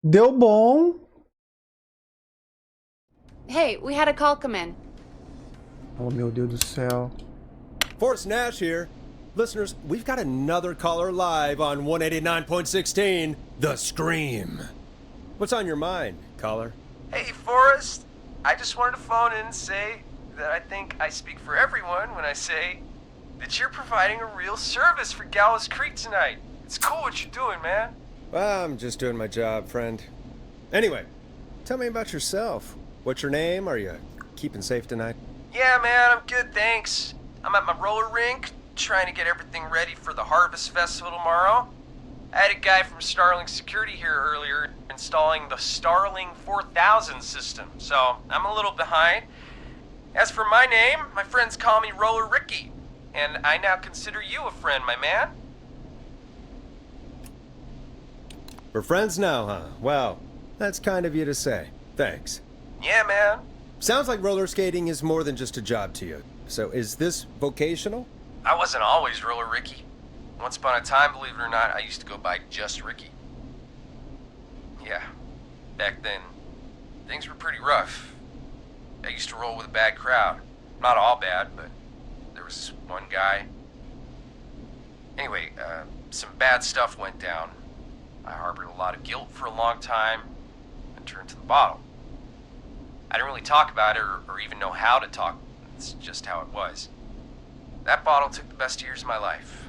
Deu bom. Hey, we had a call come in. Oh, meu Deus do céu. Forrest Nash here. Listeners, we've got another caller live on 189.16, The Scream. What's on your mind, caller? Hey, Forrest. I just wanted to phone in and say that I think I speak for everyone when I say that you're providing a real service for Gallows Creek tonight. It's cool what you're doing, man. Well, I'm just doing my job, friend. Anyway, tell me about yourself. What's your name? Are you keeping safe tonight? Yeah, man, I'm good, thanks. I'm at my roller rink, trying to get everything ready for the Harvest Festival tomorrow. I had a guy from Starling Security here earlier installing the Starling 4000 system, so I'm a little behind. As for my name, my friends call me Roller Ricky, and I now consider you a friend, my man. We're friends now, huh? Well, that's kind of you to say. Thanks. Yeah, man. Sounds like roller skating is more than just a job to you. So is this vocational? I wasn't always Roller Ricky. Once upon a time, believe it or not, I used to go by just Ricky. Yeah, back then, things were pretty rough. I used to roll with a bad crowd. Not all bad, but there was one guy. Anyway, some bad stuff went down. I harbored a lot of guilt for a long time and turned to the bottle. I didn't really talk about it or even know how to talk. It's just how it was. That bottle took the best years of my life.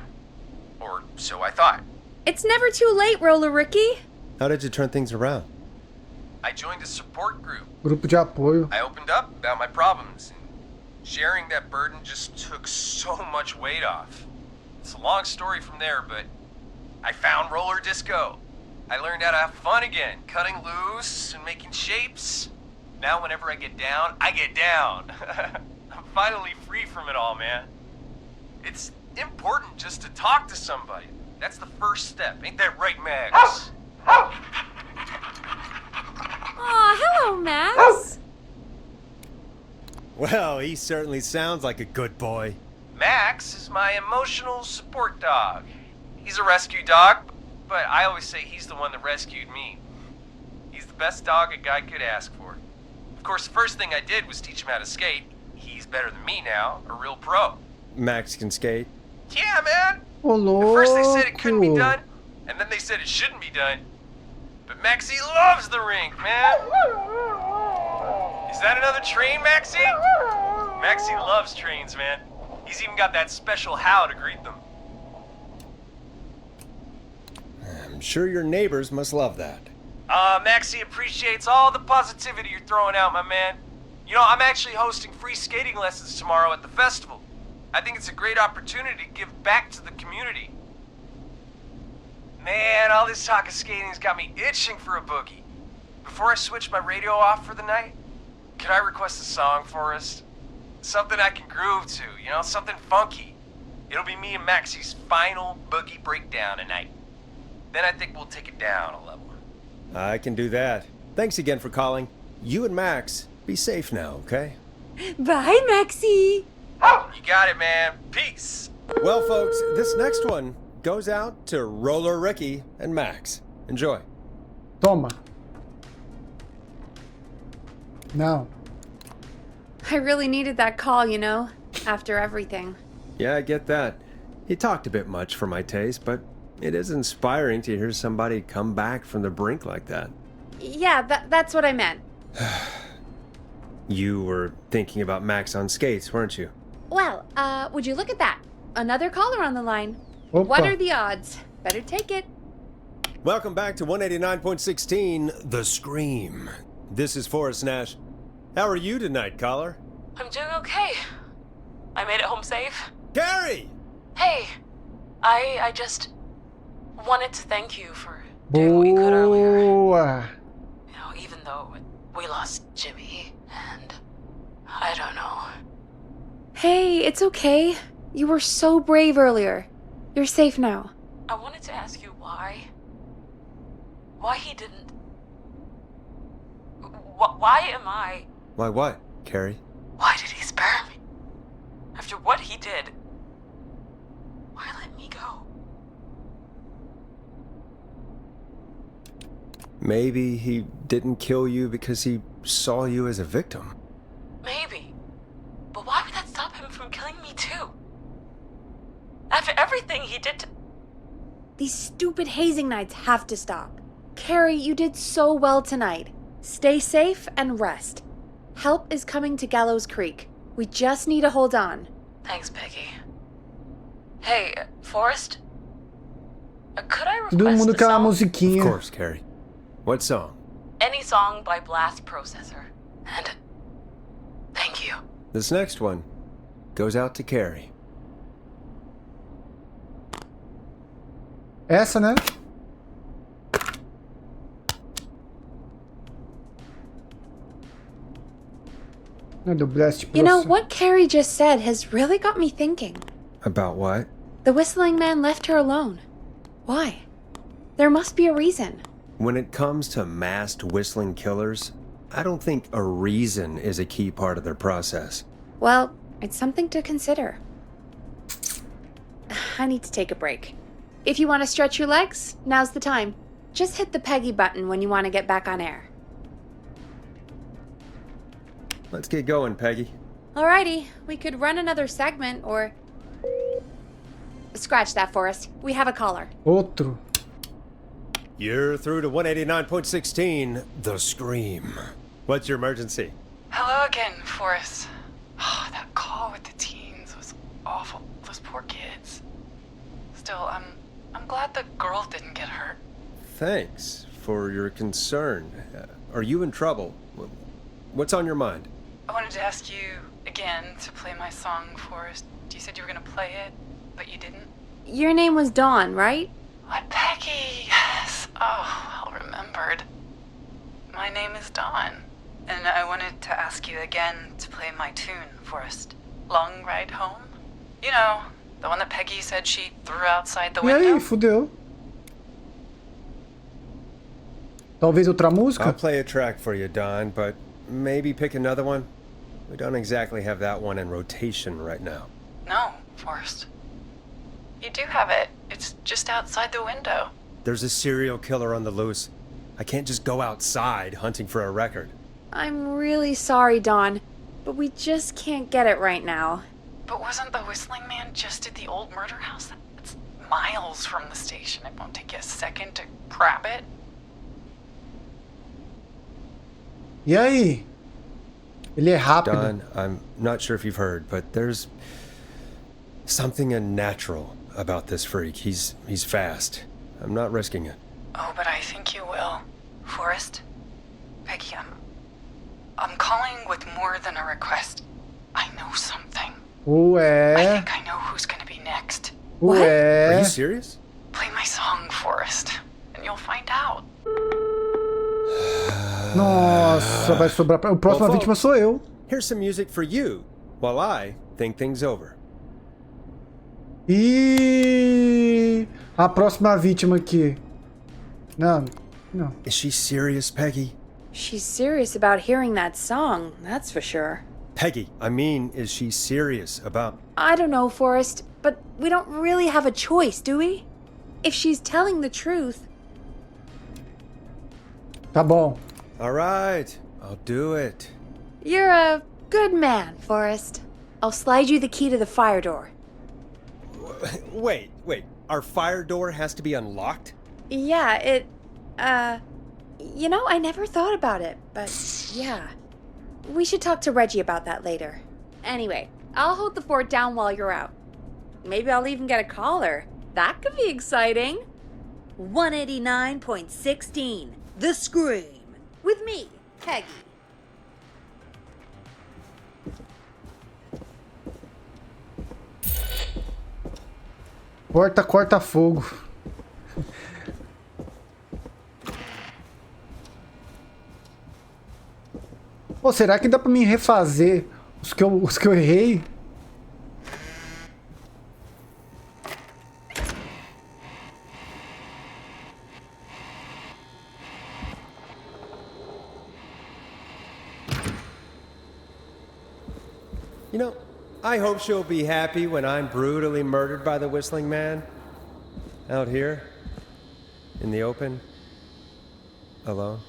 Or so I thought. It's never too late, Roller Ricky. How did you turn things around? I joined a support group. Grupo de apoio. I opened up about my problems, and sharing that burden just took so much weight off. It's a long story from there, but I found roller disco. I learned how to have fun again, cutting loose and making shapes. Now whenever I get down, I get down. I'm finally free from it all, man. It's important just to talk to somebody. That's the first step. Ain't that right, Max? Aw, hello, Max. Well, he certainly sounds like a good boy. Max is my emotional support dog. He's a rescue dog, but I always say he's the one that rescued me. He's the best dog a guy could ask for. Of course, the first thing I did was teach him how to skate. He's better than me now, a real pro. Max can skate. Yeah, man. Ô, At first they said it couldn't be louco. done, and then they said it shouldn't be done. But Maxie loves the rink, man. Is that another train, Maxie? Maxie loves trains, man. He's even got that special how to greet them. I'm sure your neighbors must love that. Maxie appreciates all the positivity you're throwing out, my man. You know, I'm actually hosting free skating lessons tomorrow at the festival. I think it's a great opportunity to give back to the community. Man, all this talk of skating's got me itching for a boogie. Before I switch my radio off for the night, could I request a song, Forrest? Something I can groove to, you know, something funky. It'll be me and Maxie's final boogie breakdown tonight. Then I think we'll take it down a level. I can do that. Thanks again for calling. You and Max, be safe now, okay? Bye, Maxie. You got it, man. Peace. Well, folks, this next one goes out to Roller Ricky and Max. Enjoy. Toma. Não. I really needed that call, you know, after everything. Yeah, I get that. He talked a bit much for my taste, but it is inspiring to hear somebody come back from the brink like that. Yeah, that's what I meant. You were thinking about Max on skates, weren't you? Well, would you look at that? Another caller on the line. Opa. What are the odds? Better take it. Welcome back to 189.16, The Scream. This is Forrest Nash. How are you tonight, caller? I'm doing okay. I made it home safe. Gary! Hey, I just wanted to thank you for doing what you could earlier. Boa. You know, even though we lost Jimmy, and I don't know. Hey, it's okay. You were so brave earlier. You're safe now. I wanted to ask you why. Why he didn't. Why am I. Why what, Carrie? Why did he spare me? After what he did. Why let me go? Maybe he didn't kill you because he saw you as a victim. Maybe. But why would that stop him from killing me too? After everything he did to... These stupid hazing nights have to stop. Carrie, you did so well tonight. Stay safe and rest. Help is coming to Gallows Creek. We just need to hold on. Thanks, Peggy. Hey, Forrest? Could I Todo request mundo a com a song? Of musiquinha. course, Carrie. What song? Any song by Blast Processor. And thank you. This next one goes out to Carrie. Essa, né? Não, do Blast You know, Process. what Carrie just said has really got me thinking. About what? The whistling man left her alone. Why? There must be a reason. When it comes to masked whistling killers, I don't think a reason is a key part of their process. Well, it's something to consider. I need to take a break. If you want to stretch your legs, now's the time. Just hit the Peggy button when you want to get back on air. Let's get going, Peggy. Alrighty, we could run another segment or... Scratch that, Forrest. We have a caller. Outro. You're through to 189.16, The Scream. What's your emergency? Hello again, Forrest. Oh, that call with the teens was awful. Those poor kids. Still, I'm glad the girl didn't get hurt. Thanks for your concern. Are you in trouble? What's on your mind? I wanted to ask you again to play my song, Forrest. You said you were gonna play it, but you didn't. Your name was Dawn, right? What, Peggy? Yes. Oh, well remembered. My name is Dawn, and I wanted to ask you again to play my tune, Forrest. Long Ride Home? You know, the one that Peggy said she threw outside the E window? aí, fudeu. Talvez outra música? I'll play a track for you, Don, but maybe pick another one. We don't exactly have that one in rotation right now. No, Forrest. You do have it. It's just outside the window. There's a serial killer on the loose. I can't just go outside hunting for a record. I'm really sorry, Dawn, but we just can't get it right now. But wasn't the whistling man just at the old murder house? That's miles from the station. It won't take you a second to grab it. E aí? Ele é rápido. Don, I'm not sure if you've heard, but there's something unnatural about this freak. He's fast. I'm not risking it. Oh, but I think you will. Forrest? Peggy, I'm calling with more than a request. I know something. I Ué. think I know who's gonna be next. What? Are you Ué. serious? Play my song, Forrest, and you'll find out. Nossa, vai sobrar pra... A próxima Well, vítima sou eu. Here's some music for you while I think things over. E a próxima vítima aqui. Não, não. Is she serious, Peggy? She's serious about hearing that song, that's for sure. Peggy, I mean, is she serious about... I don't know, Forrest, but we don't really have a choice, do we? If she's telling the truth... Tá bom. All right, I'll do it. You're a good man, Forrest. I'll slide you the key to the fire door. Wait. Our fire door has to be unlocked? Yeah, it... You know, I never thought about it, but yeah. We should talk to Reggie about that later. Anyway, I'll hold the fort down while you're out. Maybe I'll even get a caller. That could be exciting. 189.16, The Scream. With me, Peggy. Porta corta fogo. Pô, será que dá pra mim refazer os que eu errei? You know, I hope she'll be happy when I'm brutally murdered by the whistling man. Out here, in the open. alone?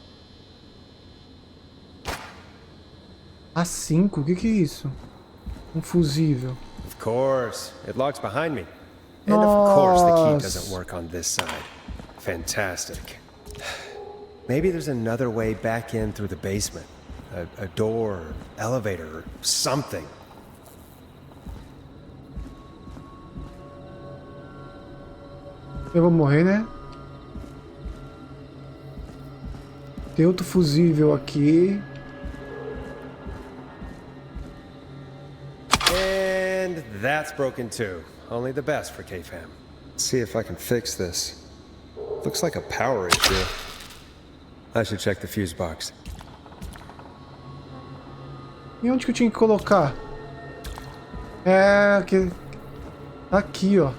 A5, o que é isso? Um fusível. Of course. It locks behind me. And of course the key Nossa. doesn't work on this side. Fantastic. Maybe there's another way back in through the basement. A door, or elevator, or something. Eu vou morrer, né? Tem outro fusível aqui. And that's broken too. Only the best for K-Fam. See if I can fix this. Looks like a power issue. I should check the fuse box. E onde que eu tinha que colocar? É... Aqui, ó.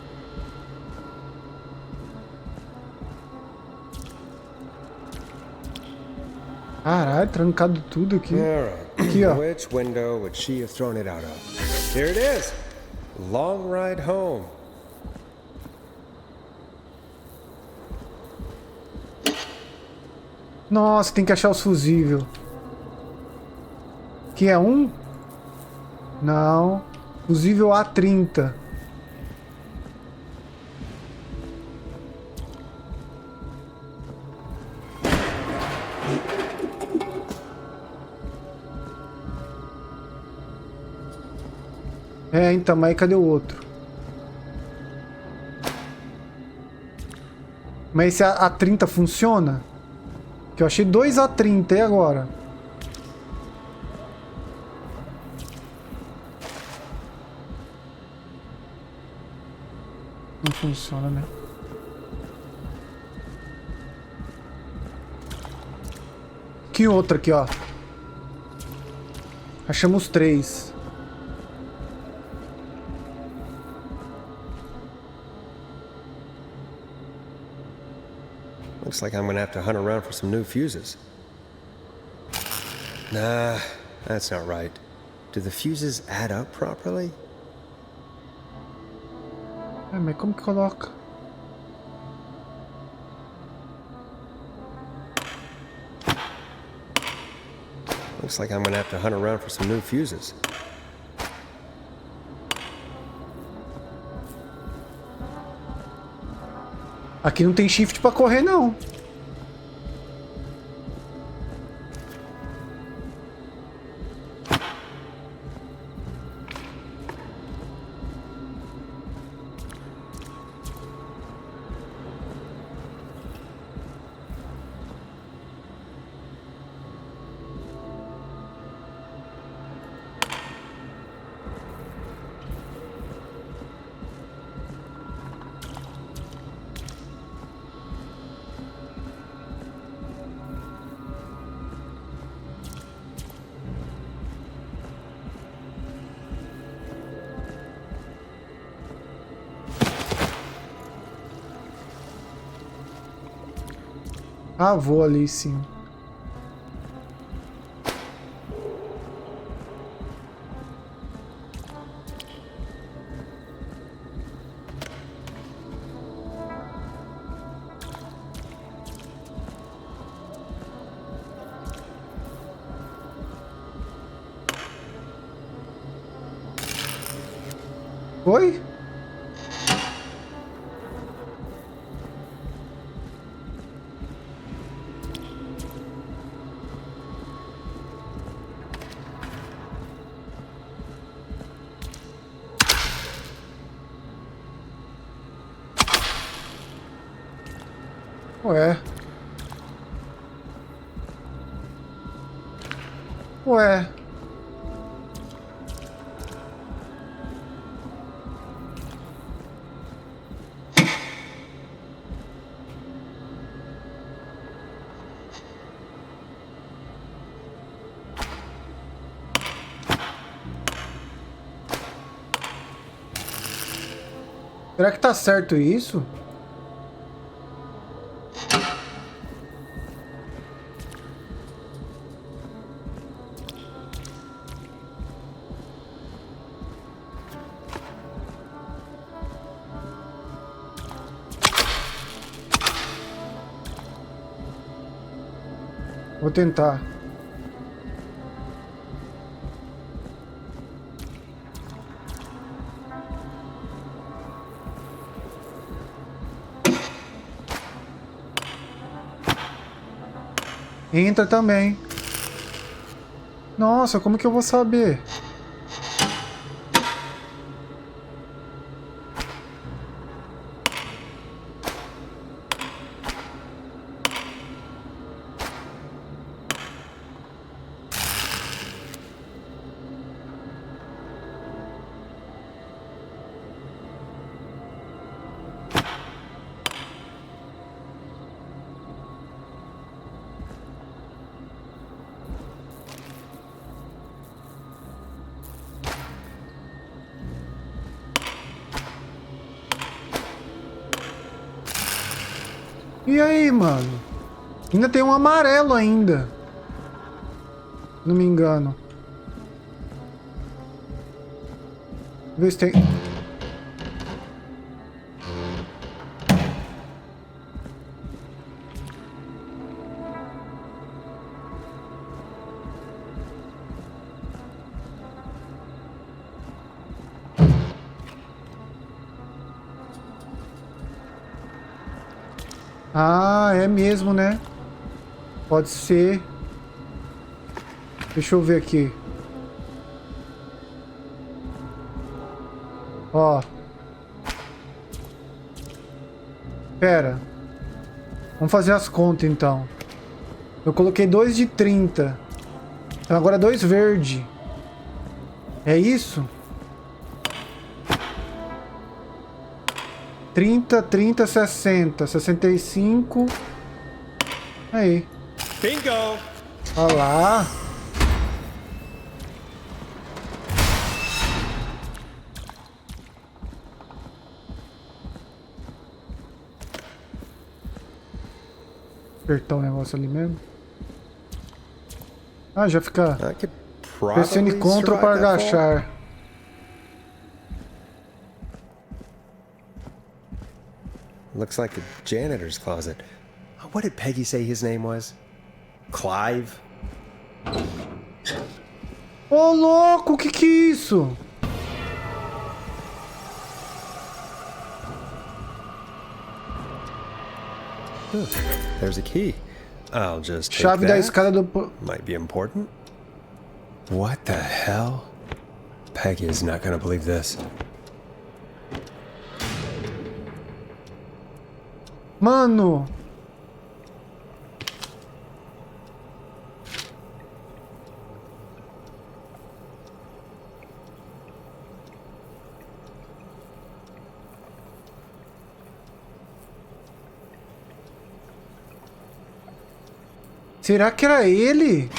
Caralho, trancado tudo aqui. Alright. Aqui, ó. Which window would she have thrown it out of? Here it is. Long ride home. Nossa, tem que achar os fusíveis. Que é um? Não. Fusível A30. É, então, mas aí cadê o outro? Mas esse A30 funciona? Que eu achei 2 A30, e agora? Não funciona, né? Que outra aqui, ó. Achamos 3. Looks like I'm gonna have to hunt around for some new fuses. Nah, that's not right. Do the fuses add up properly? É, mas como que coloca? Looks like I'm gonna have to hunt around for some new fuses. Aqui não tem shift pra correr, não. Ah, vou ali sim. Oi? Ué. Ué. Será que tá certo isso? Vou tentar. Entra também. Nossa, como que eu vou saber? E aí, mano? Ainda tem um amarelo ainda. Não me engano. Vê se tem... Ah, é mesmo, né? Pode ser. Deixa eu ver aqui. Ó. Pera. Vamos fazer as contas, então. Eu coloquei 2 de 30. Então agora 2 verde. É isso? 30, 30, 60, 65. Aí. Bingo! Olha lá. Apertar o negócio ali mesmo. Ah, já fica I could pressione probably Ctrl survive para that fall. agachar. Looks like a janitor's closet. What did Peggy say his name was? Clive? Ô, louco, o que que é isso? There's a key. I'll just take Chave da that. escada do... Might be important. What the hell? Peggy is not gonna believe this. Mano. Será que era ele?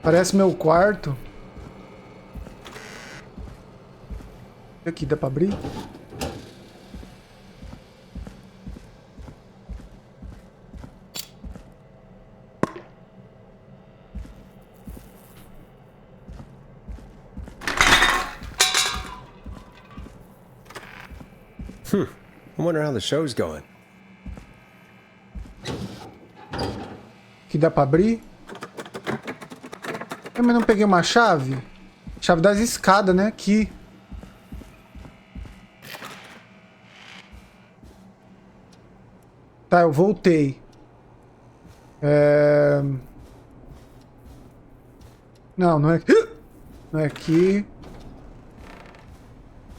Parece meu quarto. Aqui, dá pra abrir? I wonder how the show's going. Aqui dá pra abrir? Eu não peguei uma chave? Chave das escadas, né? Aqui. Tá, eu voltei. Não, não é aqui. Não é aqui.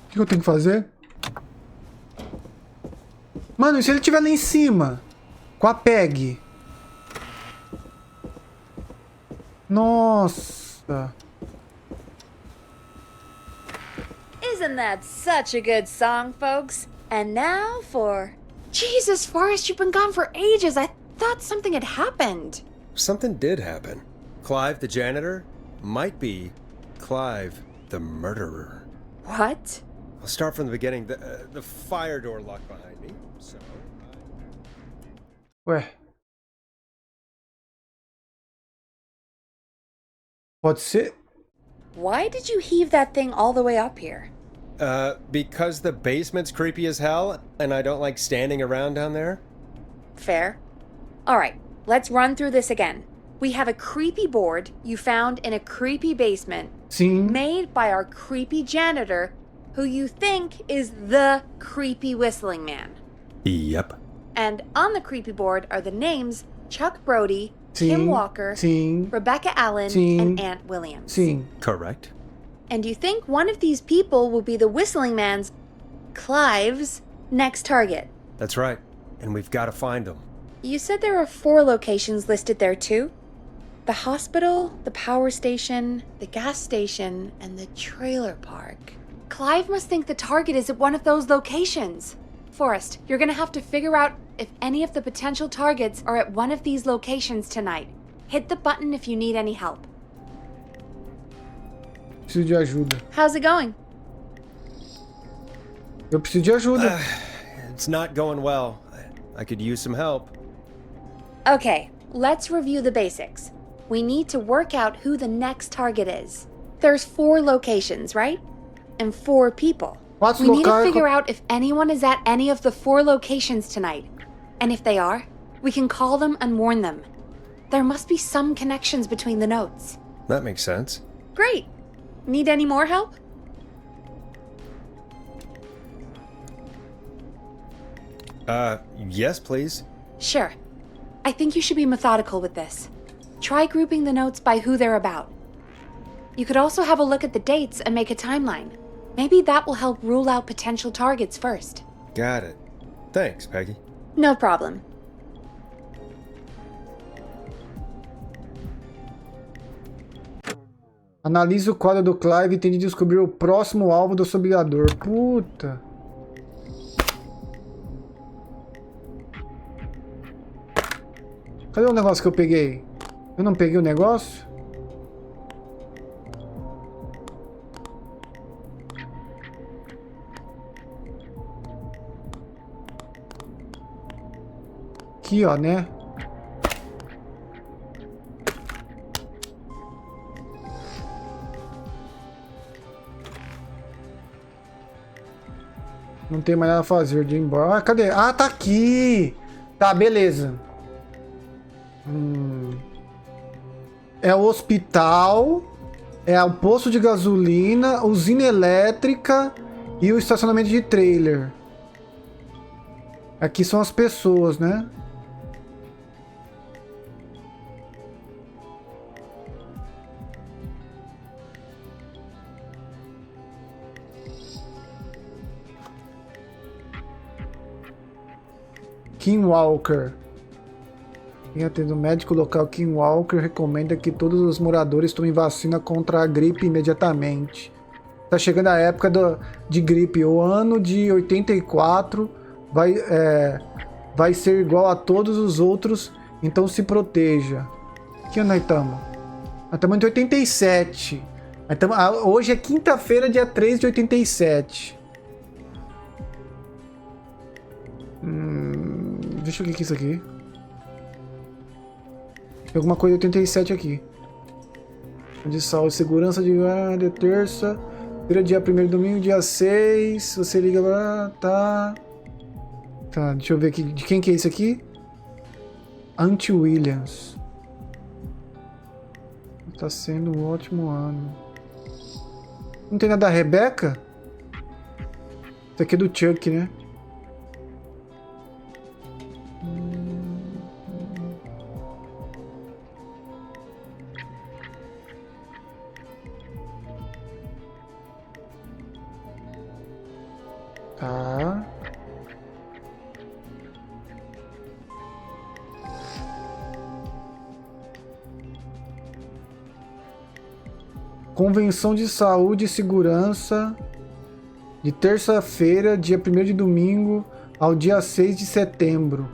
O que eu tenho que fazer? Mano, e se ele estiver lá em cima? Com a PEG? Nossa. Isn't that such a good song, folks? And now for... Jesus, Forrest, you've been gone for ages. I thought something had happened. Something did happen. Clive, the janitor, might be Clive, the murderer. What? I'll start from the beginning. The fire door locked behind me, so... Ué. Pode ser? Why did you heave that thing all the way up here? Because the basement's creepy as hell, and I don't like standing around down there. Fair. Alright, let's run through this again. We have a creepy board you found in a creepy basement. Sim. Made by our creepy janitor, who you think is the creepy whistling man. Yep. And on the creepy board are the names Chuck Brody, Sim. Kim Walker, Sim. Rebecca Allen, Sim. and Aunt Williams. Sim. Correct. And you think one of these people will be the whistling man's, Clive's, next target. That's right. And we've got to find them. You said there are 4 locations listed there too? The hospital, the power station, the gas station, and the trailer park. Clive must think the target is at one of those locations. Forrest, you're gonna have to figure out if any of the potential targets are at one of these locations tonight. Hit the button if you need any help. Preciso de ajuda. How's it going? Eu preciso de ajuda. It's not going well. I could use some help. Okay, let's review the basics. We need to work out who the next target is. There's 4 locations, right? And 4 people. Quatro We need to locais- figure out if anyone is at any of the 4 locations tonight. And if they are, we can call them and warn them. There must be some connections between the notes. That makes sense. Great. Need any more help? Yes, please. Sure. I think you should be methodical with this. Try grouping the notes by who they're about. You could also have a look at the dates and make a timeline. Maybe that will help rule out potential targets first. Got it. Thanks, Peggy. No problem. Analise o quadro do Clive e tente descobrir o próximo alvo do sobreador. Puta. Cadê o negócio que eu peguei? Eu não peguei o negócio? Aqui, ó, né? Não tem mais nada a fazer de ir embora. Ah, cadê? Ah, tá aqui! Tá, beleza. É o hospital, é o posto de gasolina, usina elétrica e o estacionamento de trailer. Aqui são as pessoas, né? Kim Walker. Quem atende o médico local Kim Walker recomenda que todos os moradores tomem vacina contra a gripe imediatamente. Tá chegando a época de gripe. O ano de 84 vai ser igual a todos os outros, então se proteja. Que ano nós estamos? Nós estamos em 87. Hoje é quinta-feira, dia 3 de 87. Deixa eu ver o que é isso aqui. Tem alguma coisa de 87 aqui. De saúde, segurança de terça. Dia 1º domingo, dia 6. Você liga lá, tá. Tá, deixa eu ver aqui. De quem que é isso aqui? Aunt Williams. Tá sendo um ótimo ano. Não tem nada da Rebecca? Isso aqui é do Chuck, né? Tá. Convenção de saúde e segurança de terça-feira, dia 1º de domingo ao dia 6 de setembro.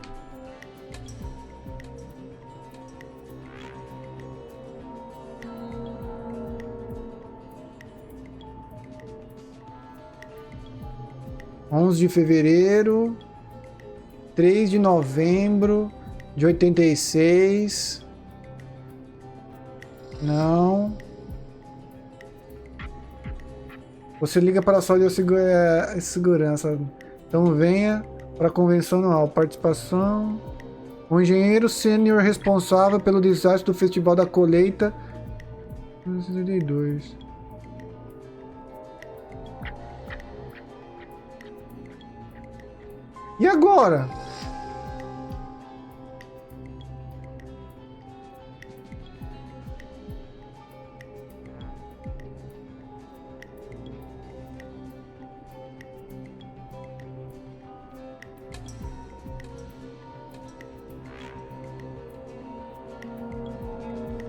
11 de fevereiro. 3 de novembro de 86. Não. Você liga para a saúde e segurança. Então venha para a convenção anual. Participação. O engenheiro sênior responsável pelo desastre do Festival da Colheita. 1972. E agora?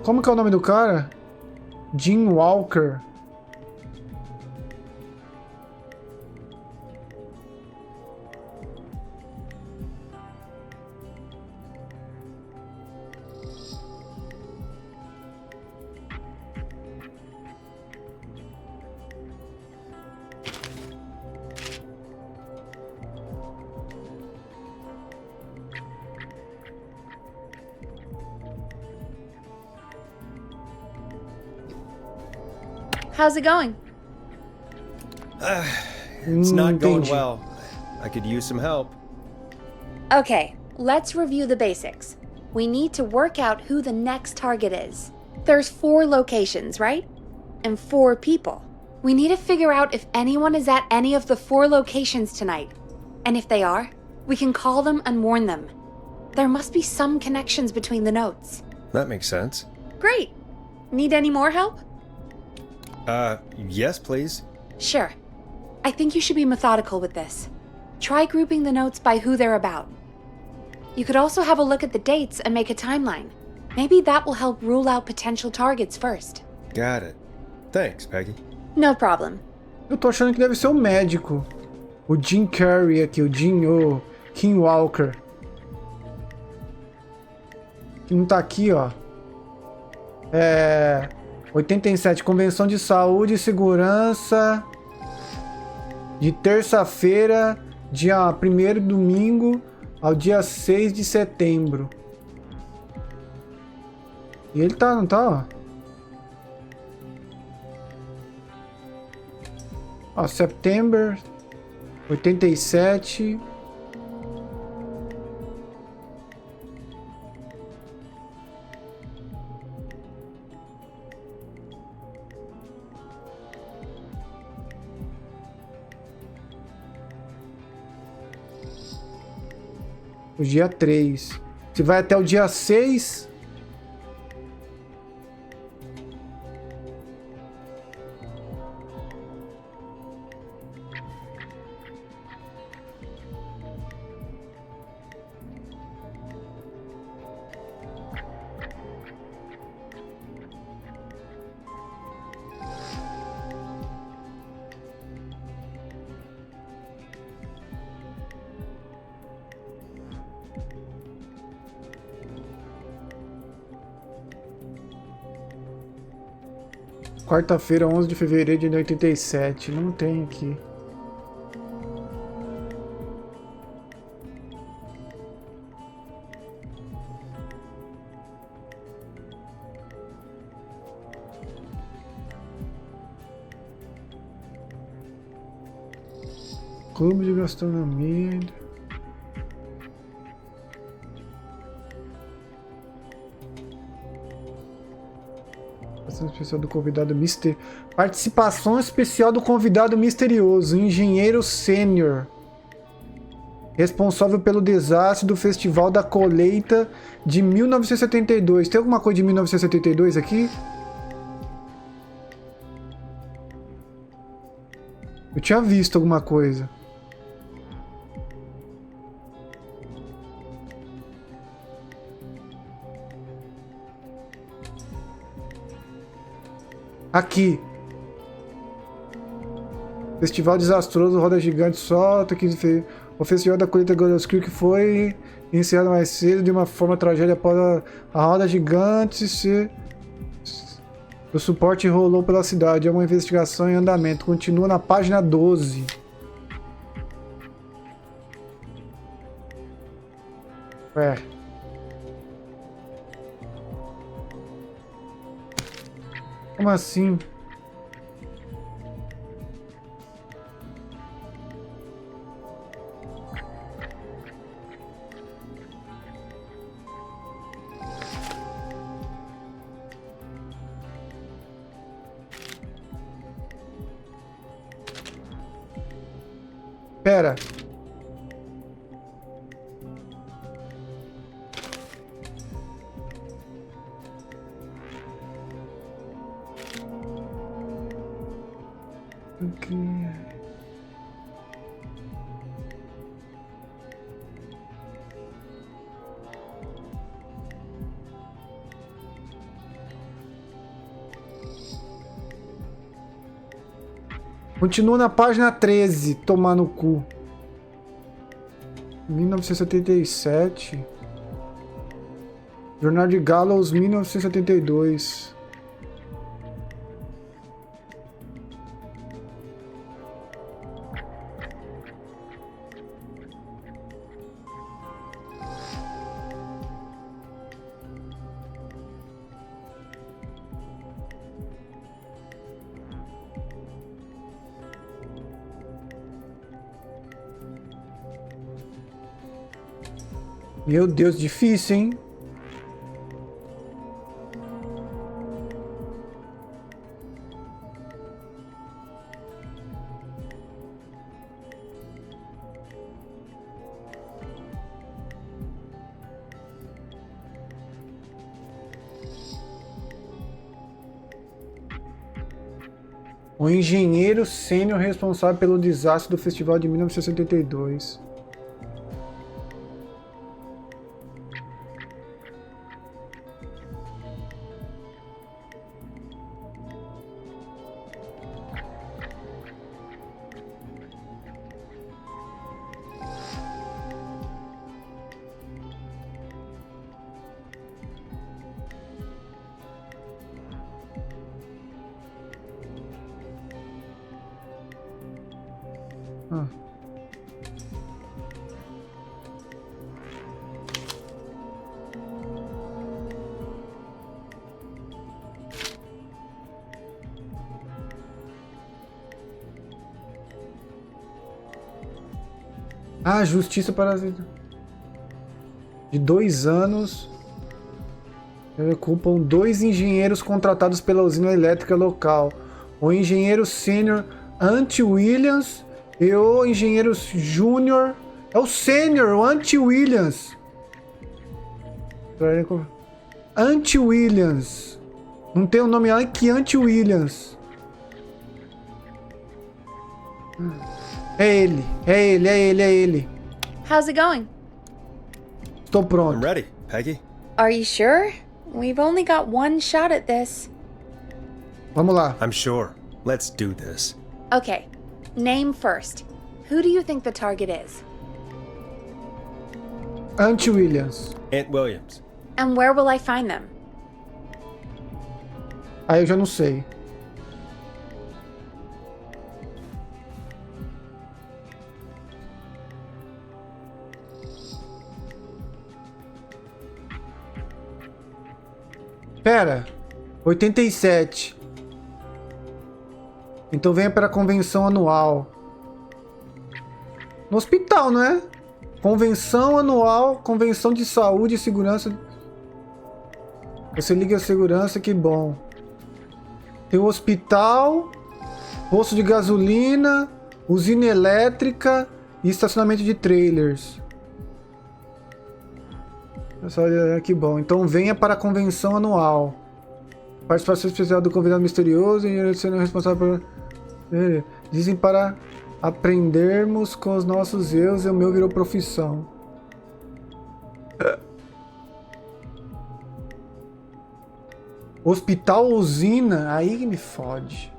Como que é o nome do cara? Jim Walker. How's it going? It's not going Entendi. well. I could use some help. Okay, let's review the basics. We need to work out who the next target is. There's 4 locations, right? And 4 people. We need to figure out if anyone is at any of the 4 locations tonight. And if they are, we can call them and warn them. There must be some connections between the notes. That makes sense. Great! Need any more help? Yes, please. Sure. I think you should be methodical with this. Try grouping the notes by who they're about. You could also have a look at the dates and make a timeline. Maybe that will help rule out potential targets first. Got it. Thanks, Peggy. No problem. Eu tô achando que deve ser o médico. O Jim Carrey aqui, o Kim Walker. Que não tá aqui, ó. 87, Convenção de Saúde e Segurança. De terça-feira, dia 1º domingo, ao dia 6 de setembro. E ele tá, não tá, ó. September 87. O dia 3. Se vai até o dia 6. Quarta-feira, 11 de fevereiro de 87. Não tem aqui. Clube de gastronomia. Especial do convidado misterioso. Participação especial do convidado misterioso, engenheiro sênior, responsável pelo desastre do Festival da Colheita de 1972. Tem alguma coisa de 1972 aqui? Eu tinha visto alguma coisa. Aqui. Festival desastroso, roda gigante, solta que o Festival da Colheita Girls Creek foi iniciado mais cedo de uma forma tragédia após a roda gigante ser... O suporte rolou pela cidade. É uma investigação em andamento. Continua na página 12. Ué. Como assim? Pera. Ok. Continua na página 13, tomar no cu. 1977. Jornal de Gallows, 1972. Meu Deus, difícil, hein? O engenheiro sênior responsável pelo desastre do festival de 1972. Ah, justiça para de 2 anos. Culpam 2 engenheiros contratados pela usina elétrica local. O engenheiro sênior Anti-Williams e o engenheiro júnior. É o sênior, o Anti-Williams. Anti-Williams. Não tem o nome que Anti-Williams. É ele, é ele, é ele, é ele. How's it going? Estou pronto. I'm ready, Peggy. Are you sure? We've only got one shot at this. Vamos lá. I'm sure. Let's do this. Okay, name first. Who do you think the target is? Anti-Williams. Aunt Williams. And where will I find them? Aí eu já não sei. Pera, 87. Então venha para a convenção anual. No hospital, não é? Convenção anual, convenção de saúde e segurança. Você liga a segurança, que bom. Tem o hospital, posto de gasolina, usina elétrica e estacionamento de trailers. Que bom. Então venha para a convenção anual. Participação especial do convidado misterioso e sendo responsável por... Dizem para aprendermos com os nossos erros e o meu virou profissão. Hospital usina, aí que me fode.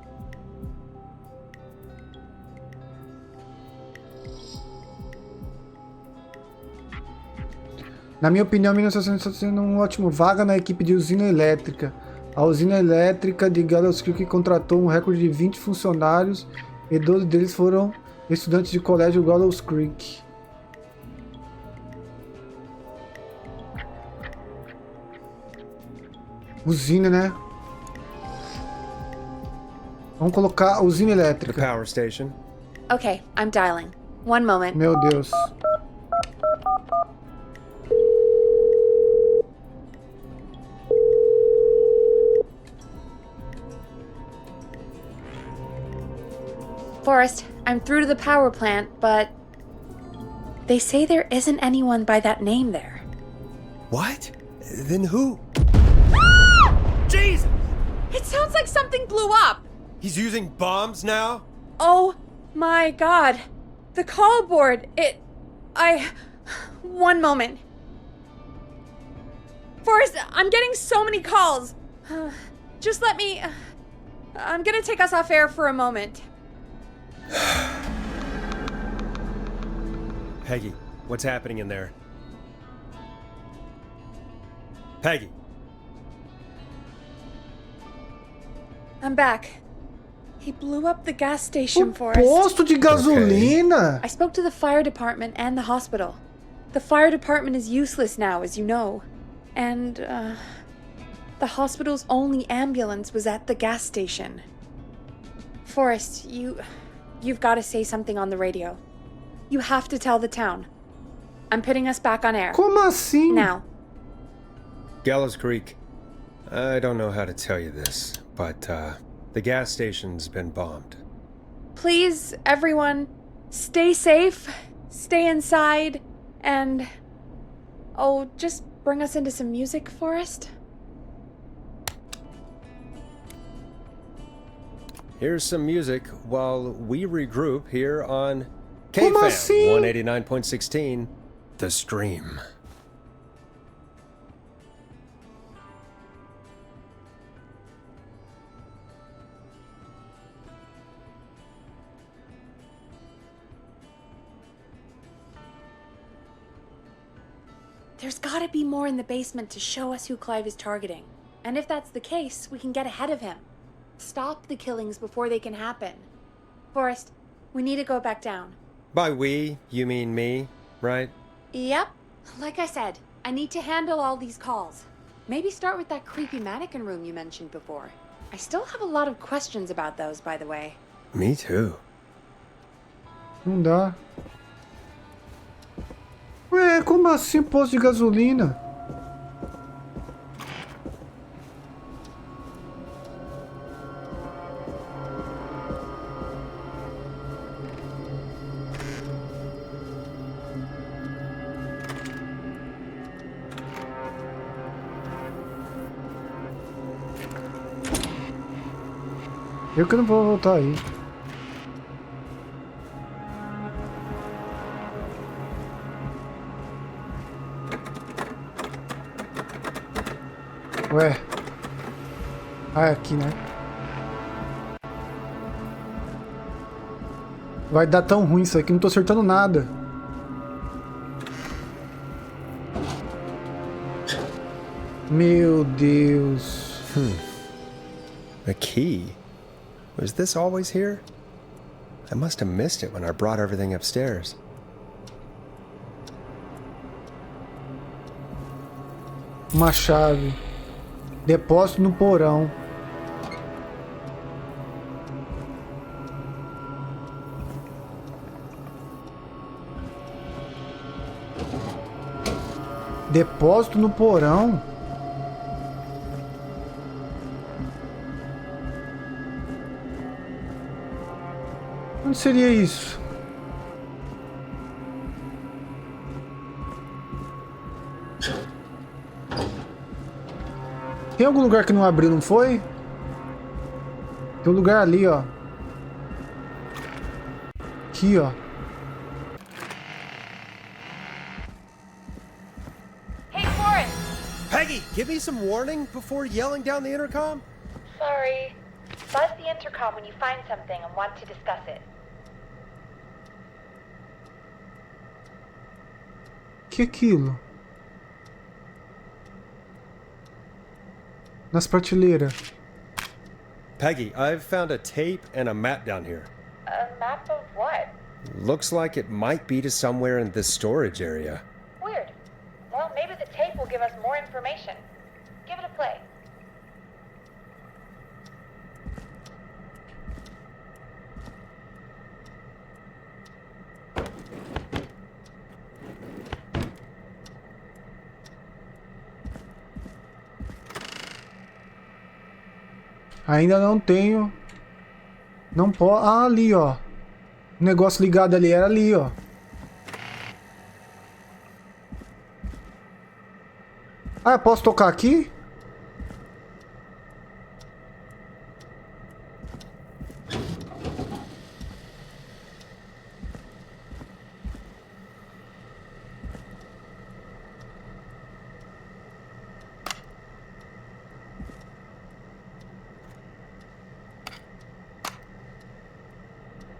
Na minha opinião, 1960 está sendo um ótimo vaga na equipe de usina elétrica. A usina elétrica de Gallows Creek contratou um recorde de 20 funcionários e 12 deles foram estudantes de colégio Gallows Creek. Usina, né? Vamos colocar usina The elétrica. power station. Okay, I'm dialing. One moment. Meu Deus. Forrest, I'm through to the power plant, but they say there isn't anyone by that name there. What? Then who? Jesus! It sounds like something blew up! He's using bombs now? Oh my god. The call board, One moment. Forrest, I'm getting so many calls. Just let me... I'm gonna take us off air for a moment. Peggy, what's happening in there? Peggy! I'm back. He blew up the gas station, O Forrest. posto de gasolina. I spoke to the fire department and the hospital. The fire department is useless now, as you know. And, the hospital's only ambulance was at the gas station. Forrest, you've got to say something on the radio. You have to tell the town. I'm putting us back on air. Como assim? Now. Gallows Creek. I don't know how to tell you this, but, the gas station's been bombed. Please, everyone, stay safe, stay inside, and... Oh, just bring us into some music, Forrest? Here's some music while we regroup here on Como KFAM assim? 189.16, The Stream. There's gotta be more in the basement to show us who Clive is targeting. And if that's the case, we can get ahead of him. Stop the killings before they can happen. Forrest, we need to go back down. By we, you mean me, right? Yep. Like I said, I need to handle all these calls. Maybe start with that creepy mannequin room you mentioned before. I still have a lot of questions about those, by the way. Me too. Não dá. Ué, como assim posto de gasolina? Eu que não vou voltar aí. Ué. Ah, é aqui, né? Vai dar tão ruim isso aqui, não tô acertando nada. Meu Deus. A key? Was this always here? I must have missed it when I brought everything upstairs. Uma chave. Depósito no porão. Depósito no porão? Onde seria isso? Tem algum lugar que não abriu, não foi? Tem um lugar ali, ó. Aqui, ó. Hey, Forrest! Peggy, give me some warning before yelling down the intercom? Sorry. Buzz the intercom when you find something and want to discuss it. Que é aquilo? Nas prateleiras. Peggy, I've found a tape and a map down here. A map of what? Looks like it might be to somewhere in this storage area. Weird. Well, maybe the tape will give us more information. Give it a play. Ainda não tenho. Não pode. Ah, ali, ó. O negócio ligado ali era ali, ó. Ah, eu posso tocar aqui?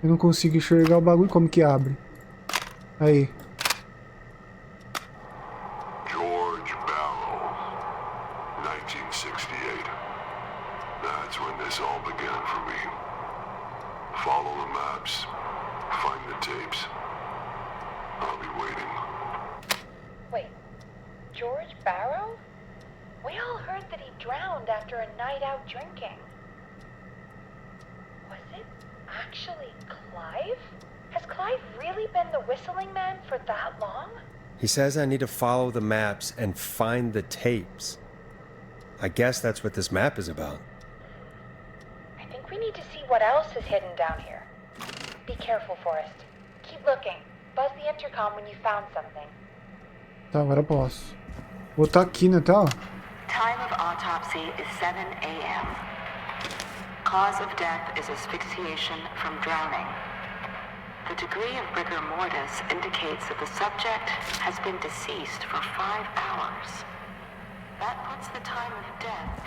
Eu não consigo enxergar o bagulho. Como que abre? Aí. George Barrow, 1968. That's when this all began for me. Follow the maps. Find the tapes. I'll be waiting. Wait, George Barrow? We all heard that he drowned after a night out drinking. Was it actually Clive? Has Clive really been the whistling man for that long? He says I need to follow the maps and find the tapes. I guess that's what this map is about. I think we need to see what else is hidden down here. Be careful, Forrest. Keep looking. Buzz the intercom when you found something. Tá, agora eu posso. Vou botar aqui, né, tá? Time of autopsy is 7 a.m. Cause of death is asphyxiation from drowning. The degree of rigor mortis indicates that the subject has been deceased for 5 hours. That puts the time of death.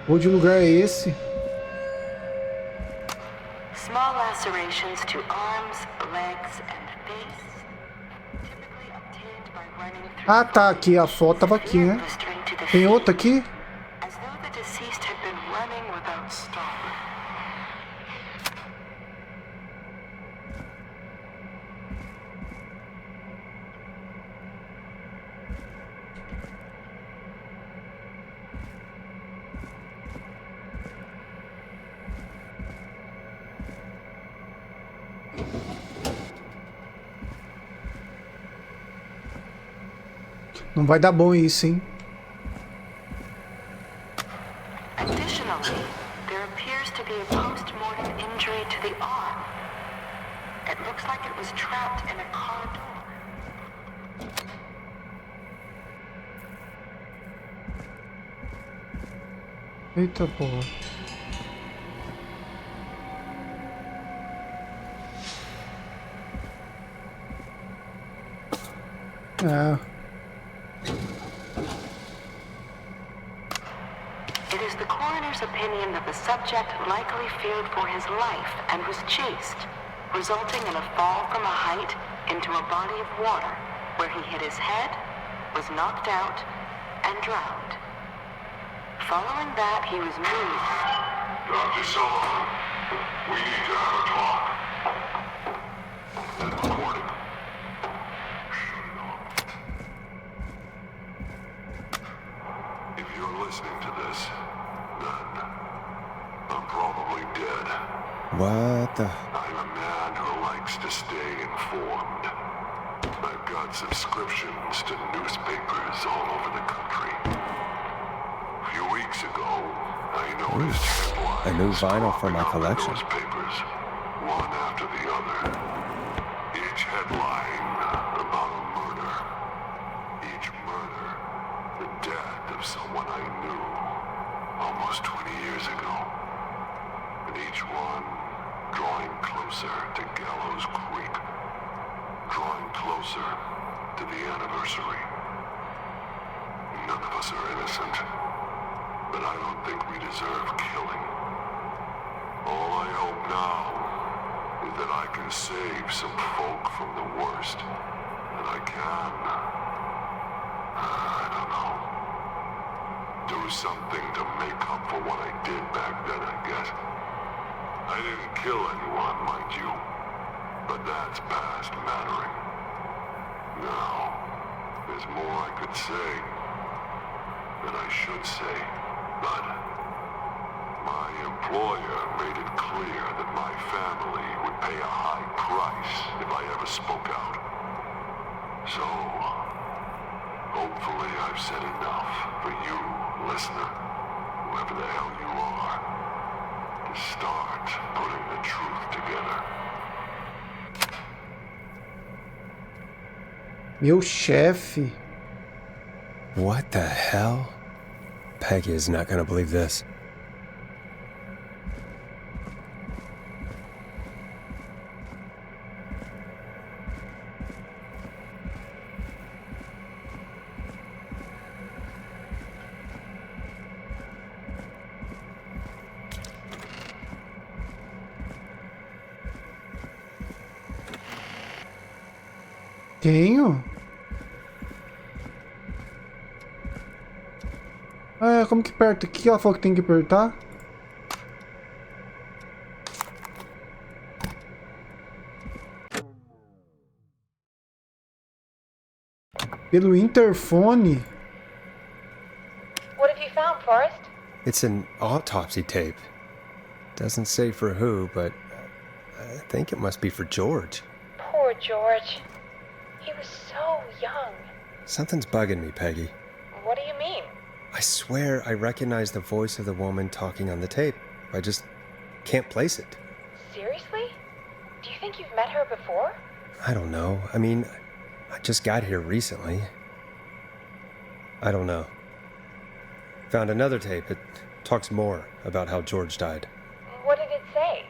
Onde lugar é esse? Small lacerations to arms, legs, and face, typically obtained by running through. Ah, tá, aqui. A foto tava aqui, né? Tem outra aqui? As though the deceased had been running without stopping. Não vai dar bom isso, hein? Additionally, there appears to be a post-mortem injury to the arm. It looks like it was trapped in a car door. Eita porra. É. It is the coroner's opinion that the subject likely feared for his life and was chased, resulting in a fall from a height into a body of water, where he hit his head, was knocked out, and drowned. Following that, he was moved. Dr. Zelador, we need to have a talk. That recording. Shut it off. If you're listening to this, then I'm probably dead. What the? I'm a man who likes to stay informed. I've got subscriptions to newspapers all over the country. A few weeks ago, I noticed headlines. A new vinyl for my popping up in collection. those papers, one after the other. Each headline about a murder. Each murder, the death of someone I knew almost 20 years ago. And each one drawing closer to Gallows Creek. Drawing closer to the anniversary. None of us are innocent, but I don't think we deserve killing. All I hope now is that I can save some folk from the worst, and I can. I don't know. Do something to make up for what I did back then, I guess. I didn't kill anyone, mind you. But that's past mattering. Now, there's more I could say than I should say, but my employer made it clear that my family would pay a high price if I ever spoke out. So, hopefully I've said enough for you, listener, whoever the hell you are, to start putting the truth together. Meu chefe. What the hell? Peggy is not gonna believe this. Tenho? Ah, como que aperta? O que ela falou que tem que apertar? Pelo interfone? What have you found, Forrest? It's an autopsy tape. Doesn't say for who, but I think it must be for George. Poor George. He was so young. Something's bugging me, Peggy. What do you mean? I swear I recognize the voice of the woman talking on the tape. I just can't place it. Seriously? Do you think you've met her before? I don't know. I mean, I just got here recently. I don't know. Found another tape. It talks more about how George died. What did it say?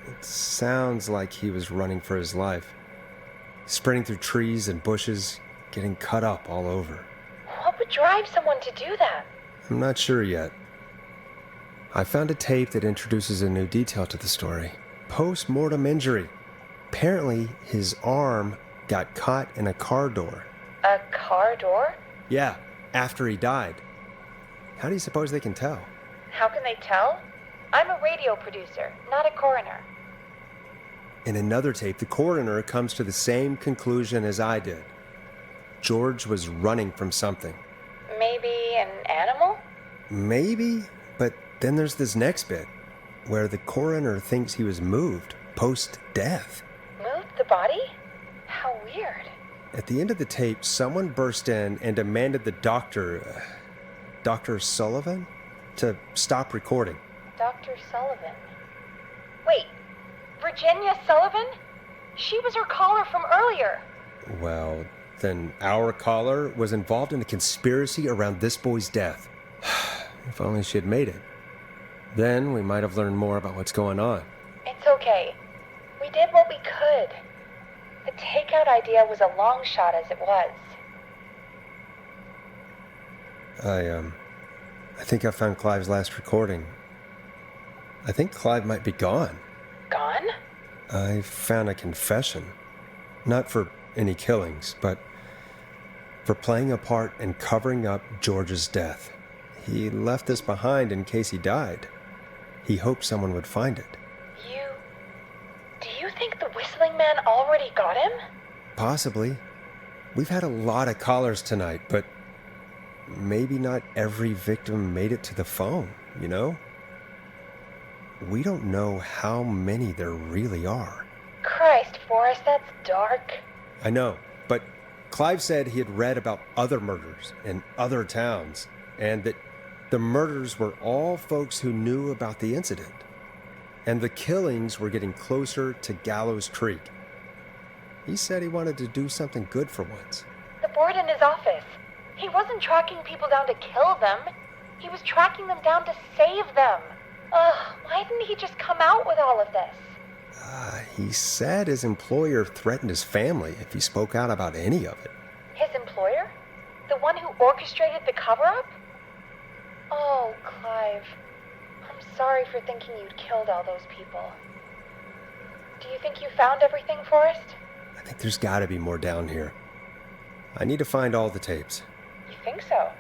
It sounds like he was running for his life. Sprinting through trees and bushes, getting cut up all over. What would drive someone to do that? I'm not sure yet. I found a tape that introduces a new detail to the story. Post-mortem injury. Apparently, his arm got caught in a car door. A car door? Yeah, after he died. How do you suppose they can tell? How can they tell? I'm a radio producer, not a coroner. In another tape, the coroner comes to the same conclusion as I did. George was running from something. Maybe an animal? Maybe, but then there's this next bit, where the coroner thinks he was moved post-death. Moved the body? How weird. At the end of the tape, someone burst in and demanded the doctor, Dr. Sullivan, to stop recording. Dr. Sullivan. Wait, Virginia Sullivan? She was her caller from earlier. Well, then our caller was involved in a conspiracy around this boy's death. If only she had made it. Then we might have learned more about what's going on. It's okay. We did what we could. The takeout idea was a long shot as it was. I think I found Clive's last recording. I think Clive might be gone. Gone? I found a confession. Not for any killings, but for playing a part in covering up George's death. He left this behind in case he died. He hoped someone would find it. Do you think the whistling man already got him? Possibly. We've had a lot of callers tonight, but maybe not every victim made it to the phone, you know? We don't know how many there really are. Christ, Forrest, that's dark. I know, but Clive said he had read about other murders in other towns, and that the murders were all folks who knew about the incident. And the killings were getting closer to Gallows Creek. He said he wanted to do something good for once. The board in his office. He wasn't tracking people down to kill them. He was tracking them down to save them. Ugh, why didn't he just come out with all of this? He said his employer threatened his family if he spoke out about any of it. His employer? The one who orchestrated the cover-up? Oh, Clive. I'm sorry for thinking you'd killed all those people. Do you think you found everything, Forrest? I think there's got to be more down here. I need to find all the tapes. You think so?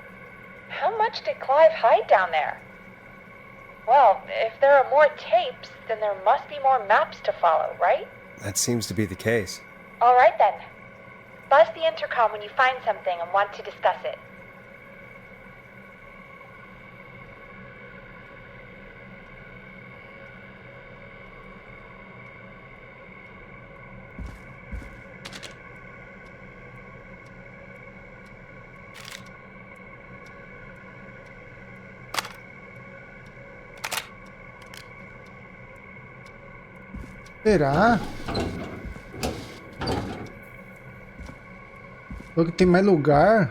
How much did Clive hide down there? Well, if there are more tapes, then there must be more maps to follow, right? that seems to be the case. All right then. Buzz the intercom when you find something and want to discuss it. Será? Falou que tem mais lugar.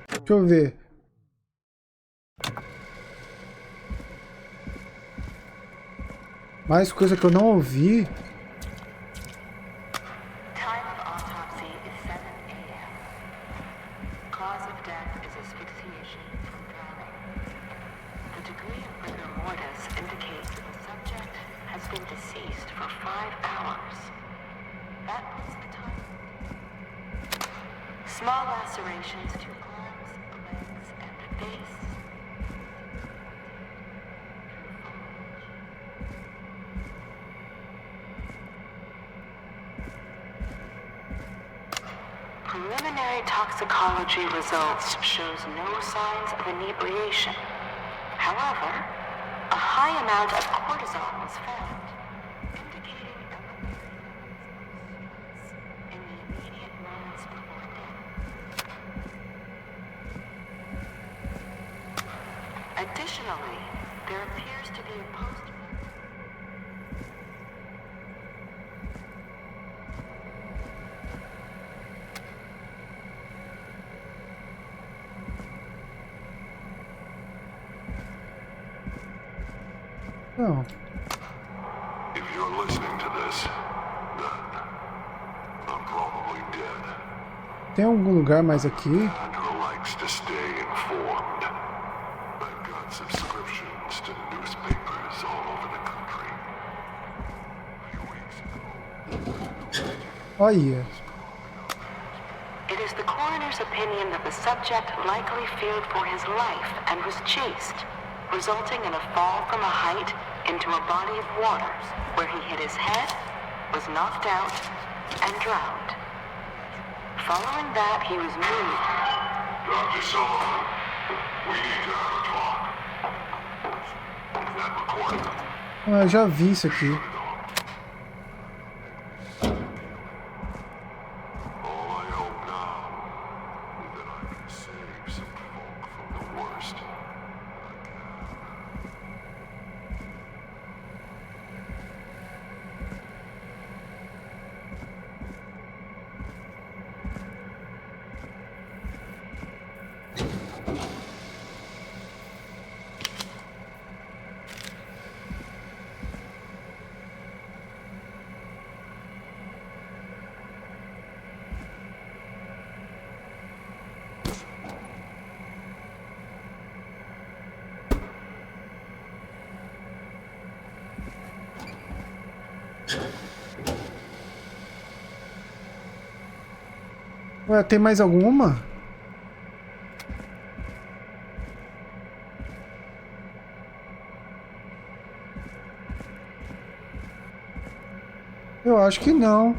Deixa eu ver. Mais coisa que eu não ouvi. Time of autopsy is 7 a.m. Cause of death is asphyxiation from drowning. The degree of rigor mortis indicates that the subject has been deceased for 5 hours. That was the time. Small lacerations to arms, legs, and face. Preliminary toxicology results shows no signs of inebriation. However, a high amount of cortisol was found, indicating elevated in the immediate moments before death. Additionally, there appears to be a post. Não. If you're listening to this, then I'm probably dead. Tem algum lugar mais aqui? And who likes to stay informed. I've got subscriptions to newspapers all over the country. A few weeks ago, Olha. It is the coroner's opinion that the subject likely feared for his life and was chased, resulting in a fall from a height into a body of water, where he hit his head, was knocked out, and drowned. Following that, he was moved. Dr. Zelador, we need to have a talk. Is that recorded? Ah, já vi isso aqui. All I hope now is that I can save some folk from the worst. Ué, tem mais alguma? Eu acho que não.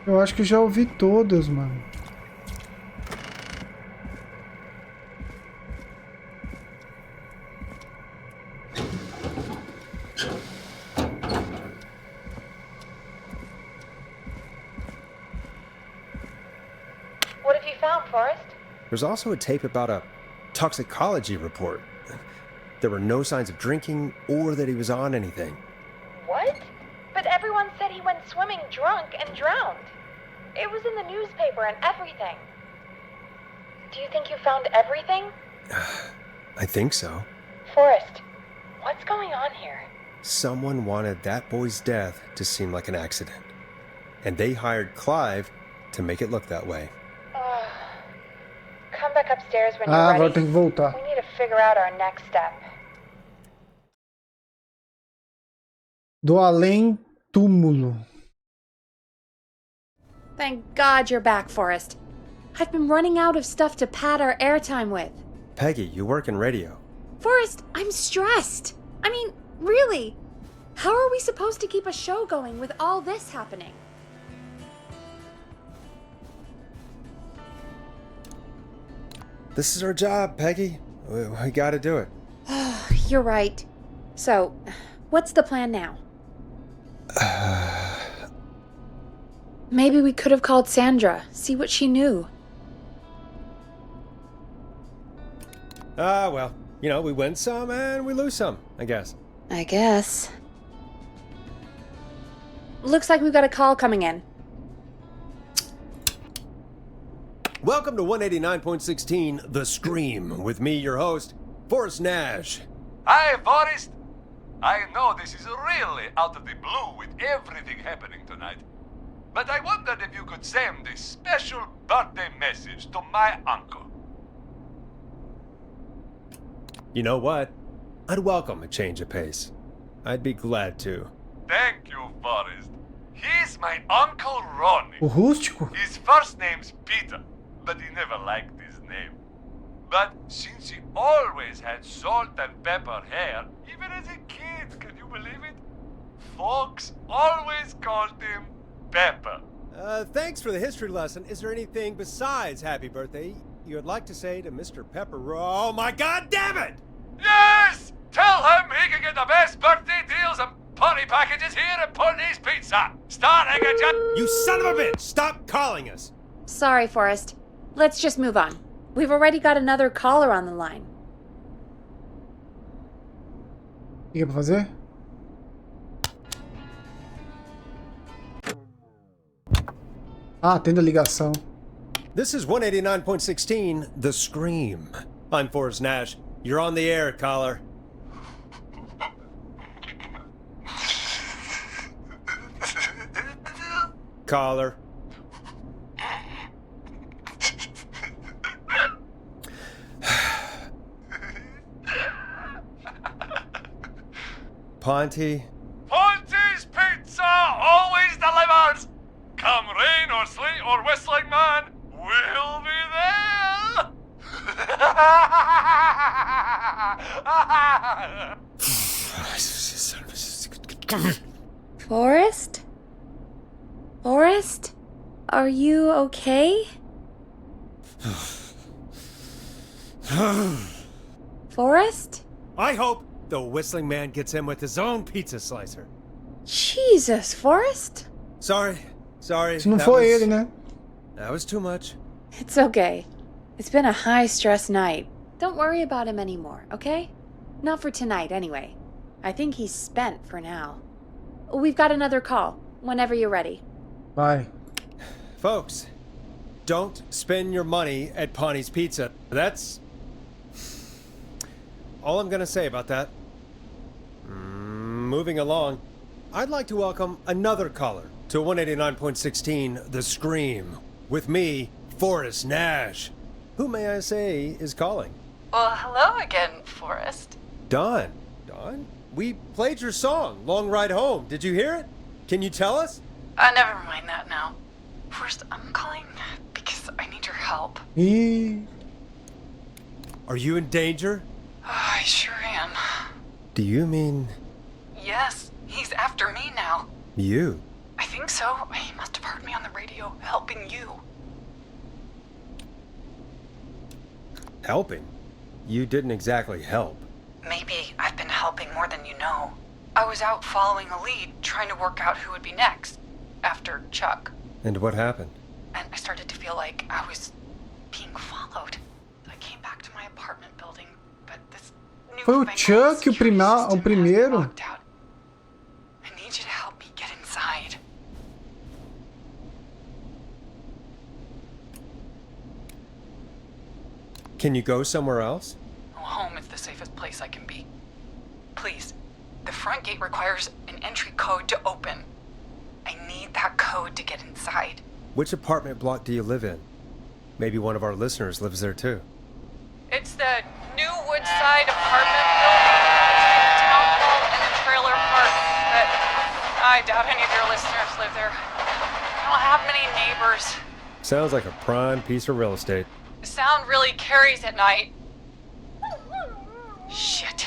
Eu acho que já ouvi todas, mano. What have you found, Forrest? There's also a tape about a toxicology report. There were no signs of drinking or that he was on anything. What? But everyone said he went swimming drunk and drowned. It was in the newspaper and everything. Do you think you found everything? I think so. Forrest, what's going on here? Someone wanted that boy's death to seem like an accident. And they hired Clive to make it look that way. Come back upstairs when Ah, you're agora ready. tem que voltar. We need to figure out our next step. Do além túmulo. Thank God you're back, Forrest. I've been running out of stuff to pad our airtime with. Peggy, you work in radio. Forrest, I'm stressed. I mean, really. How are we supposed to keep a show going with all this happening? This is our job, Peggy. We gotta do it. You're right. So, what's the plan now? Maybe we could have called Sandra, see what she knew. Well, you know, we win some and we lose some, I guess. I guess. Looks like we've got a call coming in. Welcome to 189.16 The Scream, with me, your host, Forrest Nash. Hi, Forrest. I know this is really out of the blue with everything happening tonight, but I wondered if you could send a special birthday message to my uncle. You know what? I'd welcome a change of pace. I'd be glad to. Thank you, Forrest. He's my Uncle Ronnie. O rústico? His first name's Peter, but he never liked his name. But since he always had salt and pepper hair, even as a kid, can you believe it? Folks always called him Pepper. Thanks for the history lesson. Is there anything besides happy birthday you would like to say to Mr. Pepper? Oh my God damn it! Yes! Tell him he can get the best birthday deals and party packages here at Putney's Pizza. Starting at just... You son of a bitch! Stop calling us! Sorry, Forrest. Let's just move on. We've already got another caller on the line. O que é pra fazer? Ah, atenda a ligação. This is 189.16 The Scream. I'm Forrest Nash. You're on the air, caller. Caller. Ponty. Ponty's Pizza always delivers! Come rain or sleet or whistling man, we'll be there! Forrest? Forrest? Are you okay? Forrest? I hope the whistling man gets in with his own pizza slicer. Jesus, Forrest? Sorry. Se não for ele, né? That was too much. It's okay. It's been a high-stress night. Don't worry about him anymore, okay? Not for tonight, anyway. I think he's spent for now. We've got another call, whenever you're ready. Vai. Folks, don't spend your money at Ponty's Pizza. That's all I'm gonna say about that. Moving along, I'd like to welcome another caller to 189.16 The Scream, with me, Forrest Nash. Who, may I say, is calling? Well, hello again, Forrest. Don. We played your song, Long Ride Home. Did you hear it? Can you tell us? Never mind that now. Forrest, I'm calling because I need your help. Ih, Are you in danger? I sure am. Do you mean Yes, he's after me now. you? I think so. He must have heard me on the radio helping you. Helping? You didn't exactly help. Maybe I've been helping more than you know. I was out following a lead, trying to work out who would be next, after Chuck. And what happened? And I started to feel like I was being followed. I came back to my apartment building, but this foi o Chuck o primeiro? I need you to help me get inside. Can you go somewhere else? Home is the safest place I can be. Please, the front gate requires an entry code to open. I need that code to get inside. Which apartment block do you live in? Maybe one of our listeners lives there too. It's the New Woodside apartment building between the town hall and the trailer park that I doubt any of your listeners live there. I don't have many neighbors. Sounds like a prime piece of real estate. The sound really carries at night. Shit.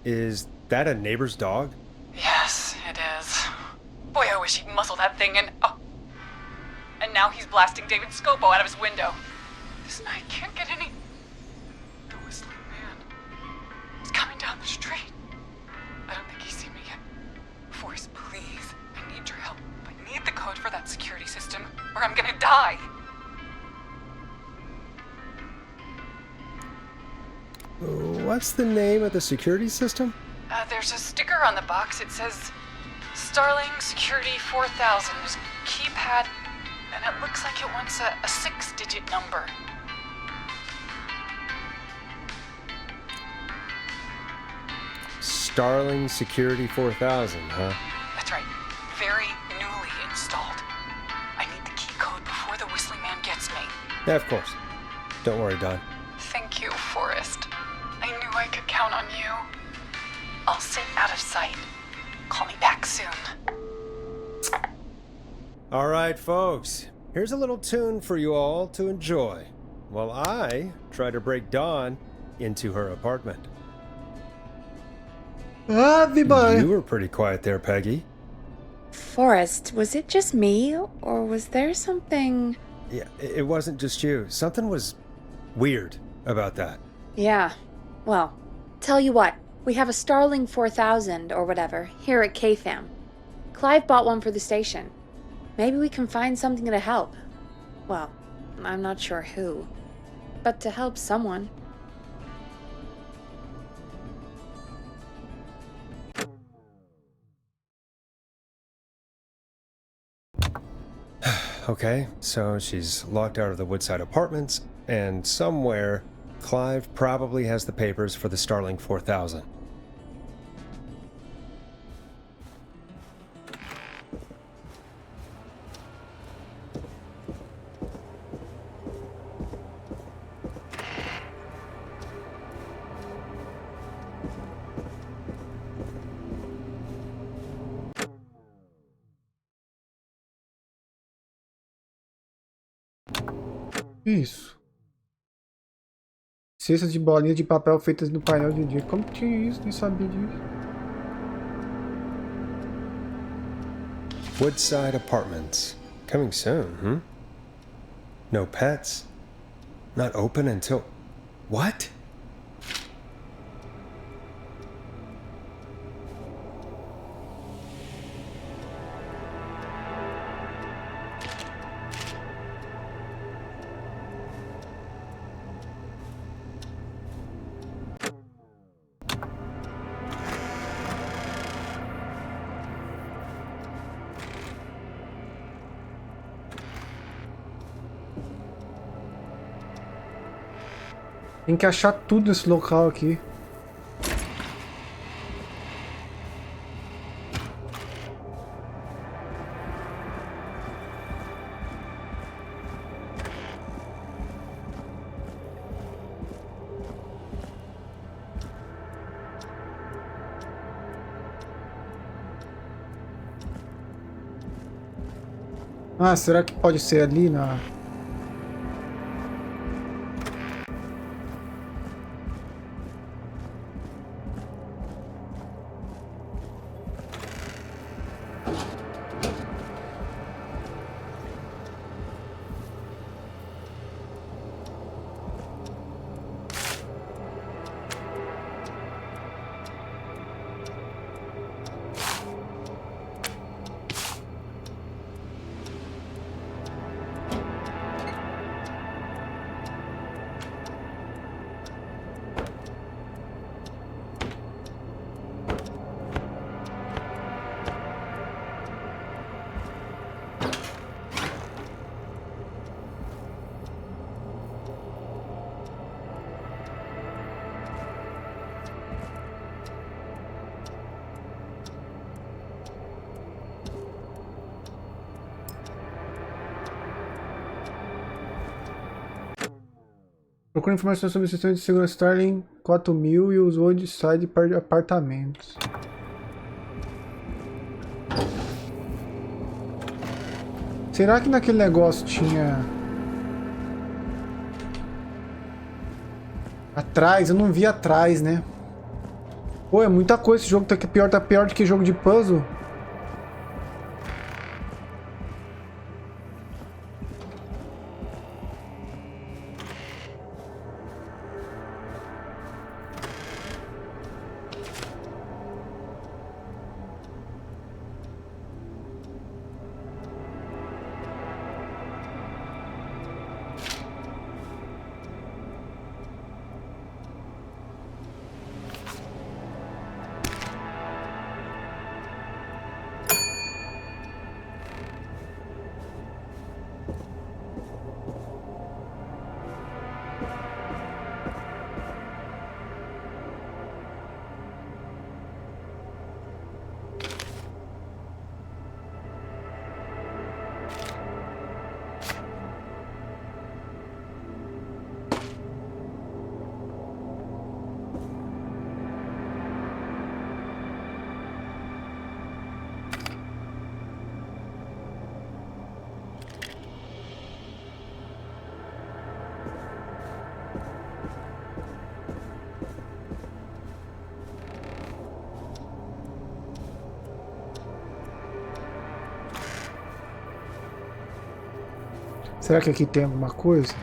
Is that a neighbor's dog? Yes, it is. Boy, I wish he'd muzzle that thing and... Oh. And now he's blasting David Scopo out of his window. This night can't get any... The whistling man. He's coming down the street. I don't think he's seen me yet. Forrest, please. I need your help. I need the code for that security system, or I'm gonna die. What's the name of the security system? There's a sticker on the box. It says Starling Security 4000. There's a keypad, and it looks like it wants a 6-digit number. Starling Security 4000, huh? That's right. Very newly installed. I need the key code before the whistling man gets me. Yeah, of course. Don't worry, Don. Thank you, Forrest. I knew I could count on you. I'll sit out of sight. Call me back soon. All right, folks. Here's a little tune for you all to enjoy while I try to break Dawn into her apartment. Everybody. You were pretty quiet there, Peggy. Forrest, was it just me, or was there something... Yeah, it wasn't just you. Something was weird about that. Yeah. Well, tell you what. We have a Starling 4000, or whatever, here at KFAM. Clive bought one for the station. Maybe we can find something to help. Well, I'm not sure who. But to help someone. Okay, so she's locked out of the Woodside Apartments, and somewhere, Clive probably has the papers for the Starling 4000. Isso. Cestas de bolinhas de papel feitas no painel de dia. Como que tinha isso? Nem sabia disso. Woodside Apartments. Coming soon, No pets. Not open until... What? Tem que achar tudo nesse local aqui. Ah, será que pode ser ali na... Procura informações sobre o sistema de segurança Starling 4000 e os roadside apartamentos. Será que naquele negócio tinha... Atrás? Eu não vi atrás, né? Pô, é muita coisa esse jogo. Tá pior do que jogo de puzzle. Será que aqui tem alguma coisa?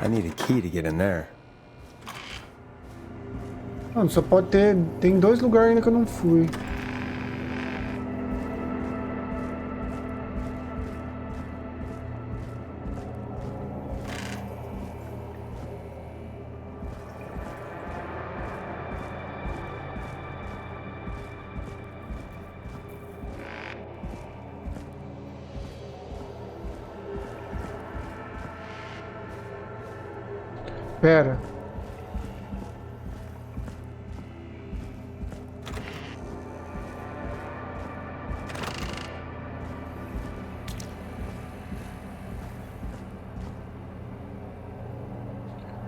I need a key to get in there. Mano, só pode ter... Tem 2 lugares ainda que eu não fui. Pera.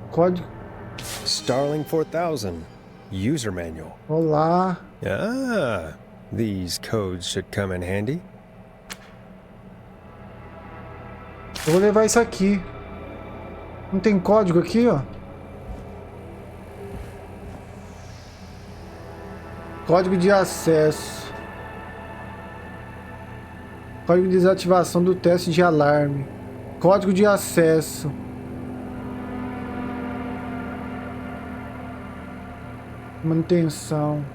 Código. Starling 4000. User manual. Olá. Ah, these codes should come in handy. Eu vou levar isso aqui. Não tem código aqui, ó. Código de acesso. Código de desativação do teste de alarme. Código de acesso. Manutenção.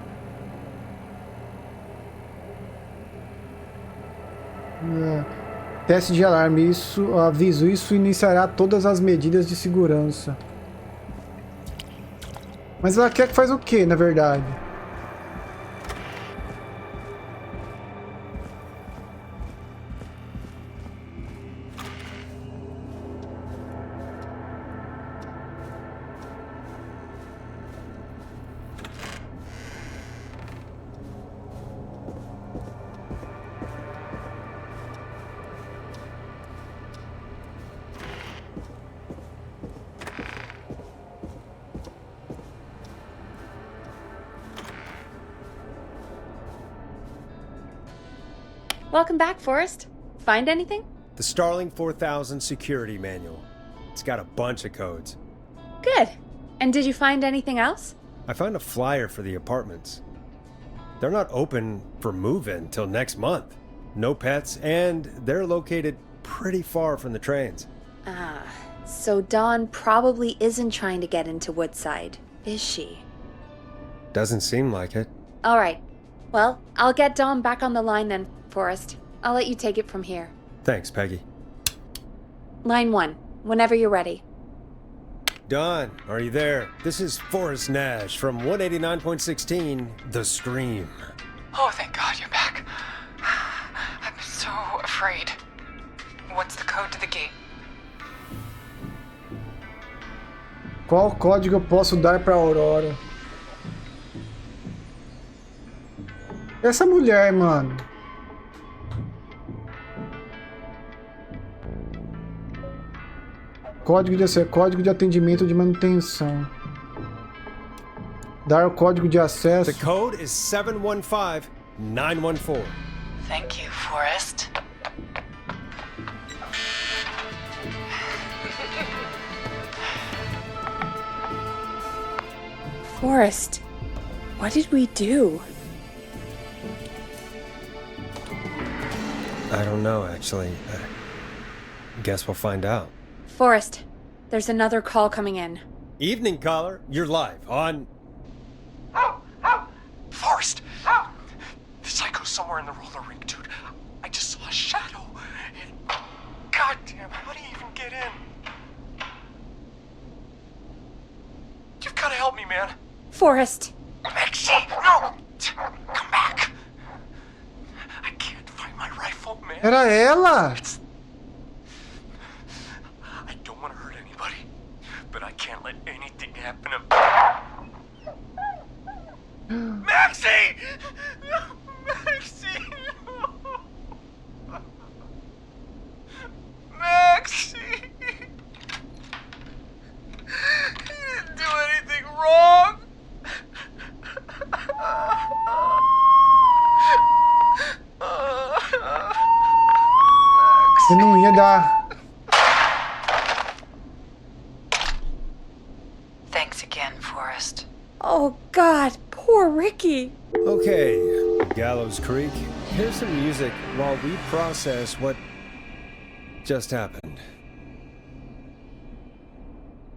Teste de alarme, isso, aviso, isso iniciará todas as medidas de segurança. Mas ela quer que faz o que, na verdade? Welcome back, Forrest. Find anything? The Starling 4000 security manual. It's got a bunch of codes. Good. And did you find anything else? I found a flyer for the apartments. They're not open for move-in till next month. No pets, and they're located pretty far from the trains. Ah, so Dawn probably isn't trying to get into Woodside, is she? Doesn't seem like it. All right. Well, I'll get Dawn back on the line then, Forrest. I'll let you take it from here. Thanks, Peggy. Line 1, whenever you're ready. Don, are you there? This is Forrest Nash from 189.16, The Scream. Oh, thank God you're back. I'm so afraid. What's the code to the gate? Qual código eu posso dar pra Aurora? Essa mulher, mano. Código de acesso, código de atendimento de manutenção. Dar o código de acesso. The code is 715914. Thank you, Forrest. Forrest, what did we do? I don't know, actually. Guess we'll find out. Forrest, there's another call coming in. Evening, caller. You're live on... Forrest! The psycho's somewhere in the roller rink, dude. I just saw a shadow. Goddamn, how do you even get in? You've gotta help me, man. Forrest! Maxie, no! Come back! I can't find my rifle, man. Era ela! I don't want to hurt anybody, but I can't let anything happen to... Maxie! Maxie! Maxie! You didn't do anything wrong! Eu não ia dar. Thanks again, Forrest. Oh God, poor Ricky. Okay, Gallows Creek. Here's some music while we process what just happened.